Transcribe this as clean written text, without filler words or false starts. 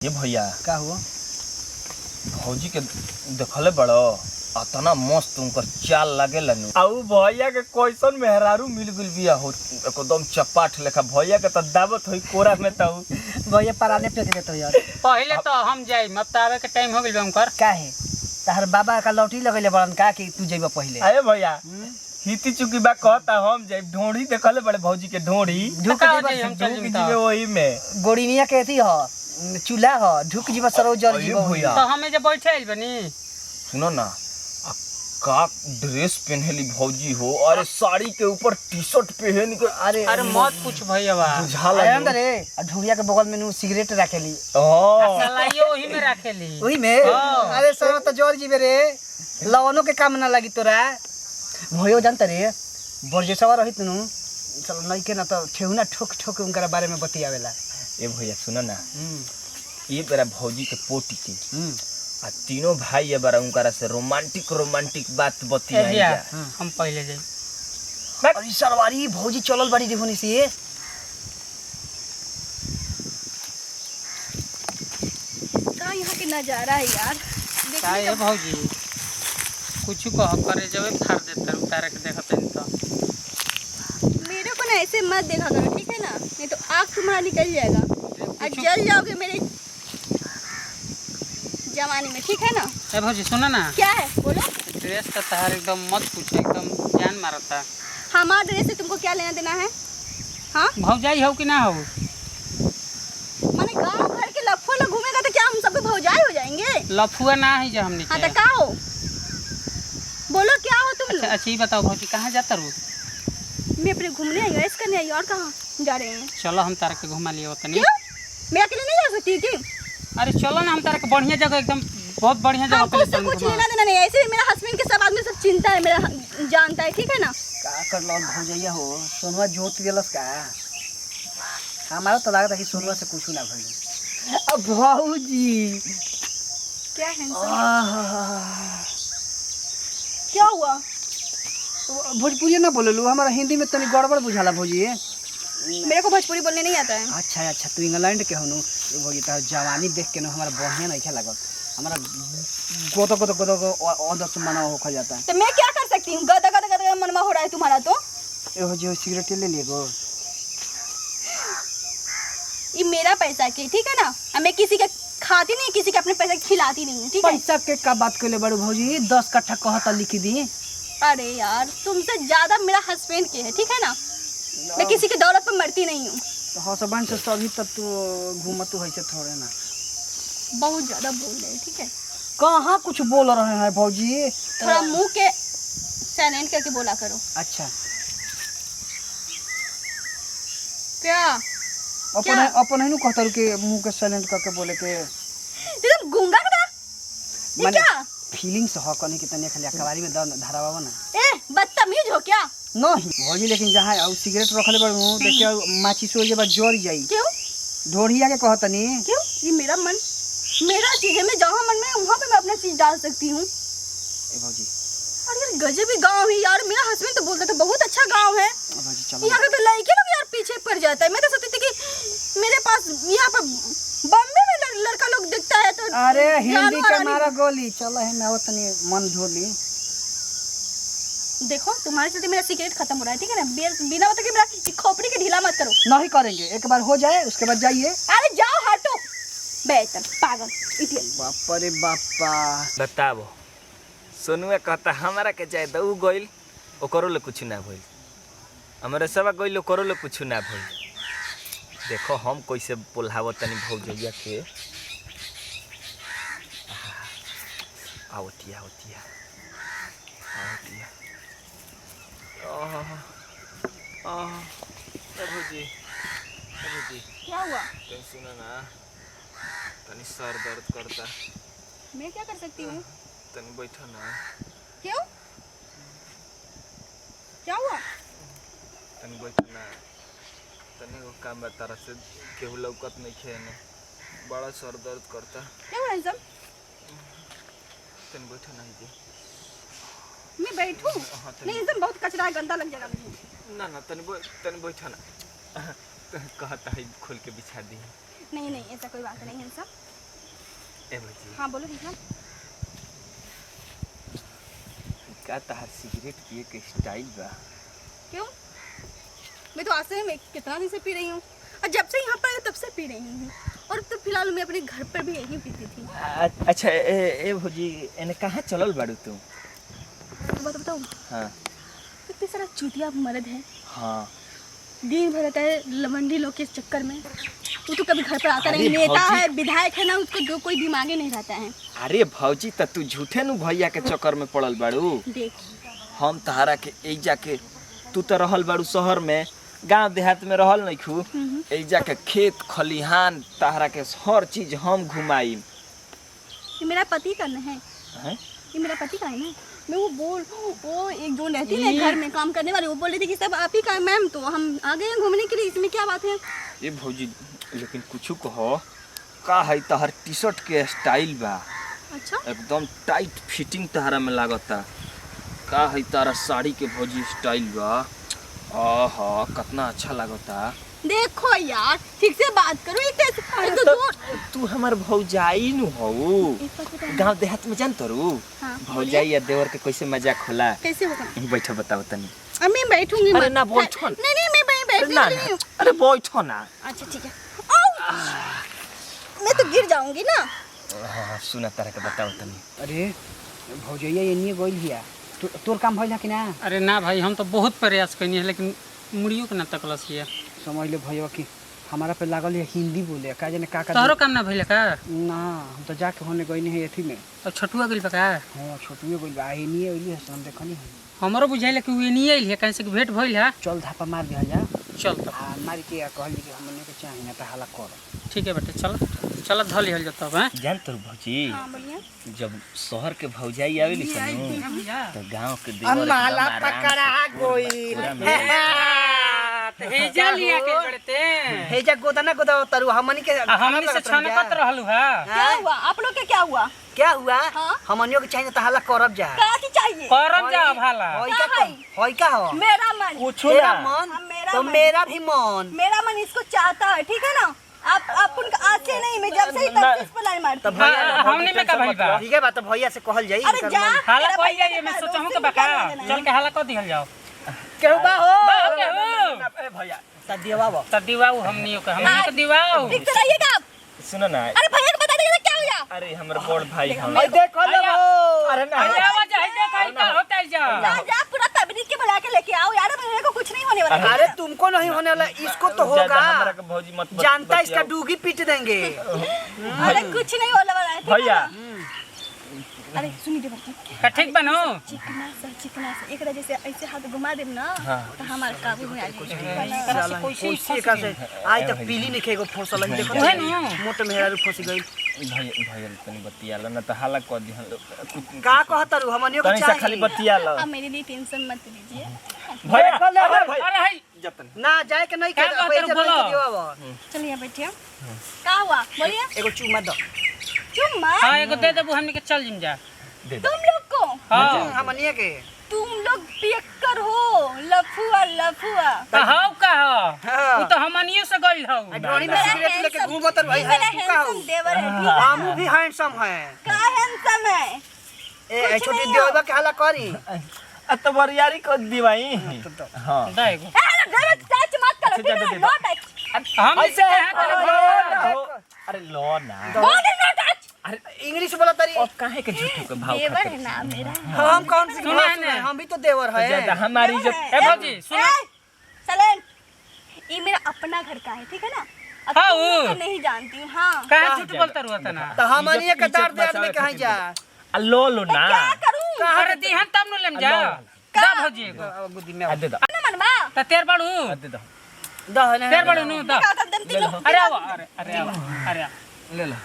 ये भैया का हुआ भौजी के देखले बड़ो अतना मस्त उनकर चाल लागे नु आउ भैया के कैसन मेहरारू मिल गइल बिया हो एकदम चपाट लेखा भैया के त दावत होई कोरा में त भैया पराने फेंक देतो यार। पहले तो हम जाई अब त आवे के टाइम हो गइल उनकर काहे तहर बाबा का लौटी लगैले बड़न का कि तू जइबा पहले। अरे भैया हिती चुकी बा कहता हम जाई ढोड़ी देखले बड़े भौजी के ढोड़ी ढुक हम चल जीवे वही में गोड़िनिया के एथी ह चूल्हा ह ढुक जीवा सरो जल जीवा भैया तो हमें जे बैठे आइल बनी सुनो ना का ड्रेस पहनली भौजी हो। अरे साड़ी के ऊपर टी-शर्ट पहन के अरे मत पूछ भैया बा बुझाला अंदर रे ढोड़िया के बगल में नु सिगरेट रखेली सलाइयो ओही में रखेली ओही में। अरे सरो त जल जीवे रे लवनो के काम ना लगी तोरा भयो जानत रे बरजेसवा रहित नु चल नहीं के ना तो ठेहुना ठोक ठोक उनकर बारे में बतियावेला। ए भैया सुनो ना ये बेरा भौजी के पोटी के आ तीनों भाई ये बार उनकरा से रोमांटिक बात बतिया हम पहले जाई। अरे सरवारी भौजी चलल बड़ी देखोनी से का यहाँ के नजारा है यार। का ये भौजी कुछ कह करे जब फाड़ देता उतारे के देखत नहीं तो मेरे को ना ऐसे मत देखा करो ठीक है ना, नहीं तो आँख तुम्हारा निकल जाएगा और जल जाओगे मेरे जवानी में, ठीक है ना। ए भौजी सुना ना क्या है बोलो। ड्रेस तो तहार एकदम मत पूछ एकदम जान मारता। हमारा ड्रेस से तुमको क्या लेना देना है? हाँ भौजाई हो कि ना हो? माने गांव घर के लफुआ लोग घूमेगा तो क्या हम सब भौजाई हो जाएंगे? लफुआ ना है जो हमने। हाँ तो क्या हो बोलो क्या हो तुम लोग? अच्छा ये बताओ भौजी कहाँ जाता रू? मैं अपने घूमने आई हूँ, ऐसे करने आई हूँ, और कहाँ जा रहे हैं? चलो हम तारा के घुमा लिए होता नहीं। क्यों मैं अकेले नहीं जा सकती थी? अरे चलो ना हम तारा के बढ़िया जगह एकदम बहुत बढ़िया जगह हमको उससे कुछ लेना देना नहीं है। ऐसे भी मेरा हस्बैंड के सब आदमी सब चिंता है, मेरा जानता है, ठीक है ना। का कर लो भौजैया हो सोनवा जोत गेलस का हमारा तो लागत है कि सोनवा से कुछ ना भइल। अब भौजी क्या है क्या हुआ? भोजपुरी ना बोललू हमारा हिंदी में तनी गड़बड़ बुझाला भौजी। मेरे को भोजपुरी बोलने नहीं आता है। अच्छा तू इंग्लैंड के होनु भौजी तार जवानी देख के ना हमारा बढ़िया नहीं खे लागत। हमारा गोदो आदत मना हो जाता है। तो मैं क्या कर सकती हूँ? गदा गदा गदा मनवा हो रहा है तुम्हारा तो। ए जो सिगरेट ले लेगो ये मेरा पैसा के, ठीक है ना। मैं किसी के खाती नहीं, किसी के अपने पैसे खिलाती नहीं हूँ, ठीक है। पैसा के का बात कर ले बड़ू भौजी 10 कट्ठा कहता लिख दी। अरे यार तुमसे ज्यादा मेरा हस्बैंड के है, ठीक है ना। मैं किसी के दौलत पर मरती नहीं हूँ। तो हस्बैंड से सभी तक तू घूमत है थोड़े ना बहुत ज्यादा बोल रहे हैं, ठीक है। कहाँ कुछ बोल रहे हैं भौजी? थोड़ा मुंह के साइलेंट करके बोला करो। अच्छा क्या अपन है कहता रू के मुंह के साइलेंट करके बोले के तुम गूंगा करा ये माने क्या फीलिंग्स हो कने के तने खाली अखबारी में धरावा ना। ए बदतमीज हो क्या? नहीं भौजी लेकिन जहाँ और सिगरेट रखले बड़ू देखिए माचिस हो जाए जर जाई क्यों ढोढ़िया के कहतनी क्यों? ये मेरा मन मेरा चीज है, मैं जहाँ मन में वहाँ पे मैं अपना चीज डाल सकती हूँ। ए भौजी अरे यार गजब ही गाँव है यार। मेरा हस्बैंड तो बोलता था बहुत अच्छा गाँव है। भौजी चलो यहाँ पे तो लड़के लोग यार पीछे पड़ जाता है। मैं तो सोचती थी कि मेरे पास यहाँ पर बम्बे में लड़का लोग दिखता है तो अरे हिंदी के मारा गोली चलो है मैं तनी मन झोली। देखो तुम्हारे चलते मेरा सिगरेट खत्म हो रहा है, ठीक है ना। बिना बता के मेरा खोपड़ी के ढीला मत करो। नहीं करेंगे एक बार हो जाए उसके बाद जाइए। अरे जाओ हटो बेहतर पागल इडियट। बापा रे बापा बताबो सोनुआ कहता हमारा के जाए दऊ गइल ओकरो ले कुछ ना भइल हमरे सब गइल ओकरो ले कुछ ना भइल। देखो हम कैसे बोलावत तनी भौजैया के आवतिया भौजी क्या हुआ? तनी सुनो ना तनी सर दर्द करता मैं क्या कर सकती हूँ? तनी बैठो ना। क्यों क्या हुआ? तनी बैठो ना तनी वो काम बता रहा से केहू लौकत नहीं खेने बड़ा सर दर्द करता। क्या हुआ सब? तनी बैठो ना जी। मैं बैठूं? नहीं एकदम बहुत कचरा है, गंदा लग जाएगा मुझे। ना तनी बैठो ना कहता है खोल के बिछा दी। नहीं ऐसा कोई बात नहीं है सब। ए भौजी हाँ बोलो भैया। का तहार सिगरेट पिए के स्टाइल बा? क्यों? मैं तो आज से मैं कितना दिन से पी रही हूँ और जब से यहाँ पर आए तब से पी रही हूँ और तो फिलहाल मैं अपने घर पर भी यही पीती थी। अच्छा ए भौजी एने कहाँ चलल बाड़ू तू? तो बात बताऊँ? हाँ इतने सारा चूतिया मर्द है, हाँ दिन भर रहता है लवंडी लोग के चक्कर में। वो तो कभी घर पर आता अरे नहीं, नेता भौजी। है विधायक है ना, उसको जो कोई दिमाग ही नहीं रहता है। अरे भौजी त तू झूठे नु भैया के चक्कर में पड़ल बाड़ू। देख हम तहारा के एजा के तू तो रहल बाड़ू शहर में, गांव देहात में रहल नहीं खू। एजा के खेत खलिहान तहारा के हर चीज हम घुमाई। ये मेरा पति का है, हैं? ये मेरा पति का है ना। मैं वो एक जो रहती है ना घर में काम करने वाली, वो बोल रही थी कि सब आप ही का है मैम, तो हम आ गए हैं घूमने के लिए, इसमें क्या बात है? ये भौजी लेकिन कुछ कहो का है तहर टी शर्ट के स्टाइल बा अच्छा एकदम टाइट फिटिंग तहरा में लागता। का है तारा साड़ी के भौजी स्टाइल बा, आहा कितना अच्छा लागता। देखो यार ठीक से बात करो। ये कैसे तो दूर तू हमार भौजाई नु हो। एक बात बता। गांव देहात में जानत रू हाँ, भौजाई या देवर के कैसे मजाक होला? कैसे होगा? यहीं बैठो बताओ तनी। अब मैं बैठूंगी अरे मत। ना बैठो। नहीं नहीं मैं बैठ ना रही हूँ। अरे बैठो ना। अच्छा ठीक है। आओ! मैं तो गिर जाऊंगी ना। हाँ सुना तारा के बताओ तनी। अरे भौजैया ये नहीं गोइल हिया, तोर काम भइल कि ना? अरे ना भाई हम तो बहुत प्रयास करनी है लेकिन मुड़ियों के ना तकलस है। समझ ले भैया कि हमारा पे लागल है हिंदी बोले, का जाने का तोहरो काम ना भइल का? ना हम तो जाके होने गई नहीं है एथी में। अब छठुआ गइल बा का? हाँ छोटुए गोइल बा, आई नहीं आइली है, हम देखनी है। हमरो बुझाइल कि वे नहीं आइल है, कहीं से कि भेंट भइल है। चल धापा मार दिया जा। चल तब आ मार के कहली कि हमने के चाहिए ना त हाला कर। ठीक है बेटे, चल चल धल लिहल जाता है। जान तो भौजी हाँ बोलिए। जब शहर के भौजाई आवेली सनु तो गांव के देवर अम्माला एकदम आराम से पकड़ा गोइल। पूरा मिल- हेजा लिया के बड़ते हे जा गोदाना गोदा तरु हमनी के हमनी से छनकत रहलु है। क्या हुआ? आप लोग के क्या हुआ? क्या हुआ? हाँ? हमनियो के चाहिए त हाला करब जा। क्या की चाहिए? करम जा भाला। होई का का है? होई का हो? मेरा मन। पूछो तेरा ना। मन हाँ, मेरा तो मन। मेरा भी मन। मेरा मन इसको चाहता है, ठीक है ना? आप उनका आज से नहीं, मैं जब से ही तब से इस पर लाइन मारती तब हूँ। भैया हमनी में का भइल बा? ठीक है बात तो भैया से कहल जाई। अरे जा हाला तेरा कोई भैया जाइए, मैं के सोचा हूं दोस्त कि से बका निकाल देना है। चल के हाला को दिहल जाओ। केहू बा हो? बा केहू? ए भैया सदियावा बा। त दिवाऊ हमनी के दिवाऊ। ठीक से रहिएगा आप। सुनो ना। अरे भैया को बता दीजिए क्या हुआ? अरे हमर बड़ भाई हम ओए देखो ले हो। अरे ना अरे आवाज है देख का होता जा। जा पूरा तबरीज के बुला के लेके आओ यार, मेरे को कुछ नहीं होने वाला। अरे तुमको नहीं होने वाला, इसको तो ज्यादा हमरा होगा। के भौजी मत जानता है, इसका बतियाओ। डूगी पीट देंगे। अरे कुछ नहीं होने वाला है, ठीक है भैया ना? अरे सुनिए बच्चे, का ठीक बनो? चिकना सा एक जैसे ऐसे हाथ घुमा देब ना तो हमारे काबू में आ जाएगी। साला कोई का से आज तक पीली नहीं खेगो फंसल है। देखो ओहे नु। मोटे मेहरा फंस गई। भैया तनी बतियाल ना तो हाला कर दिहन कुछ का कहत रू हमनियो के तनी से खाली चाहिए। बतियाल। आप मेरे लिए टेंशन मत लीजिए। भैया देखो ले हो। अरे हई जतन ना जाए के नहीं क्या के कहत पैसे रू, बोलो। नहीं दियो अब। चलिए बैठिए। क्या हुआ बोलिए? एगो चुम्मा दो। चुम्मा? हां एगो दे देबू हमनी के चल जिम जा। दे दे। तुम लोग को? हां हमनियो के तुम लोग पियक्कर हो, लफुआ लफुआ। त हाउ का हो? हाँ। उ तो हमनियो से गइल हौ। ड्रोनी में सिगरेट लेके घूमत रही मेरा है। तू का हो? हैंडसम देवर है, ठीक है? हमू भी हैंडसम है। का हैंडसम है? ए कुछ छोटी नहीं देवबा के हाला करी। तो बरियारी कर दिवाई। हां दा एगो अरे गलत टच मत करो, ठीक दे है? दे। No touch. हम ऐसे अरे लो ना। What is no touch? अरे इंग्लिश बोला तरी। और काहे के झूठो के भाव देवर खाते? है ना मेरा। हम कौन सी सुना है भाषा ना? में? हम भी तो देवर ज्यादा है। हमारी इज्जत ए भौजी सुन। सलेन, ये मेरा अपना घर का है, ठीक है ना? अब हाँ, तुम लोग वो। को नहीं जानती हूँ। हाँ काहे झूठ बोलता रुआ ना? तो हमनिए के इज्जत दर्द आदमी बचावे कहाँ जा? आ लो लो ना। क्या करूँ? अरे दिहन तब न लेम जा। दा भौजी एगो अब बुद्धि में आ दे दो। ना मनवा त तेर बाड़ू आ दे दो। दह ने तेर बाड़ू नु दा। क्या कर दम तीनों? अरे आओ अरे आओ अरे आओ। ले लो।